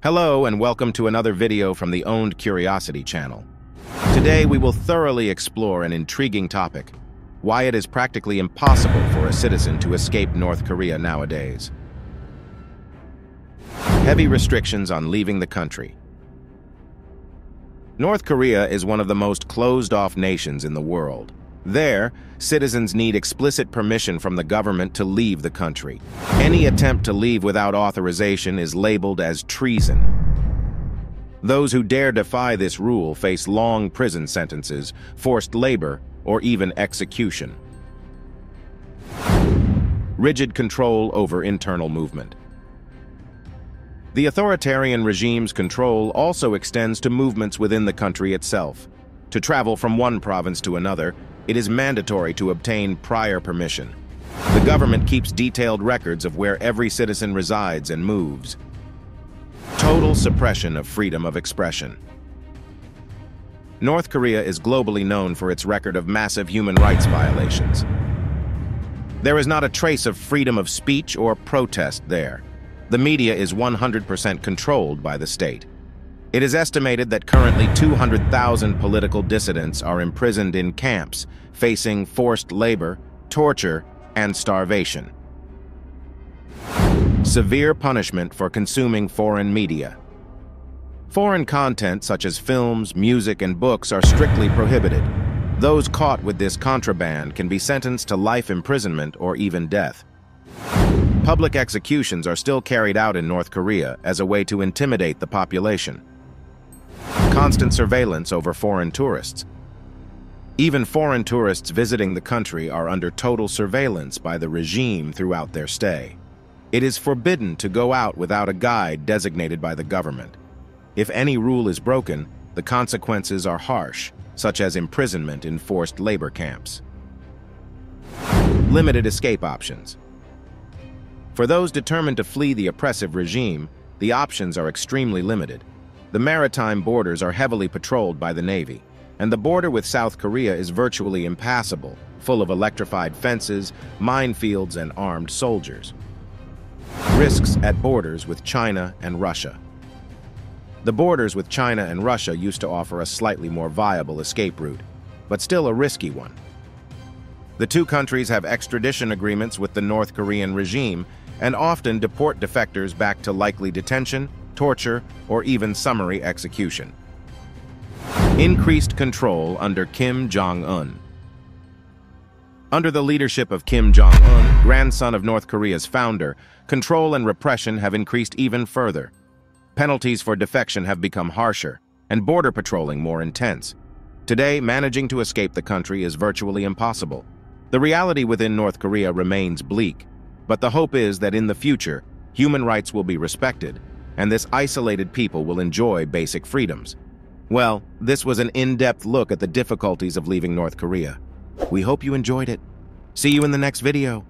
Hello and welcome to another video from the Owned Curiosity channel. Today we will thoroughly explore an intriguing topic: why it is practically impossible for a citizen to escape North Korea nowadays. Heavy restrictions on leaving the country. North Korea is one of the most closed-off nations in the world. There, citizens need explicit permission from the government to leave the country. Any attempt to leave without authorization is labeled as treason. Those who dare defy this rule face long prison sentences, forced labor, or even execution. Rigid control over internal movement. The authoritarian regime's control also extends to movements within the country itself. To travel from one province to another, it is mandatory to obtain prior permission. The government keeps detailed records of where every citizen resides and moves. Total suppression of freedom of expression. North Korea is globally known for its record of massive human rights violations. There is not a trace of freedom of speech or protest there. The media is 100% controlled by the state. It is estimated that currently 200,000 political dissidents are imprisoned in camps, facing forced labor, torture, and starvation. Severe punishment for consuming foreign media. Foreign content such as films, music, and books are strictly prohibited. Those caught with this contraband can be sentenced to life imprisonment or even death. Public executions are still carried out in North Korea as a way to intimidate the population. Constant surveillance over foreign tourists. Even foreign tourists visiting the country are under total surveillance by the regime throughout their stay. It is forbidden to go out without a guide designated by the government. If any rule is broken, the consequences are harsh, such as imprisonment in forced labor camps. Limited escape options. For those determined to flee the oppressive regime, the options are extremely limited. The maritime borders are heavily patrolled by the Navy, and the border with South Korea is virtually impassable, full of electrified fences, minefields, and armed soldiers. Risks at borders with China and Russia. The borders with China and Russia used to offer a slightly more viable escape route, but still a risky one. The two countries have extradition agreements with the North Korean regime and often deport defectors back to likely detention, torture, or even summary execution. Increased control under Kim Jong-Un. Under the leadership of Kim Jong-Un, grandson of North Korea's founder, control and repression have increased even further. Penalties for defection have become harsher, and border patrolling more intense. Today, managing to escape the country is virtually impossible. The reality within North Korea remains bleak, but the hope is that in the future, human rights will be respected, and this isolated people will enjoy basic freedoms. Well, this was an in-depth look at the difficulties of leaving North Korea. We hope you enjoyed it. See you in the next video.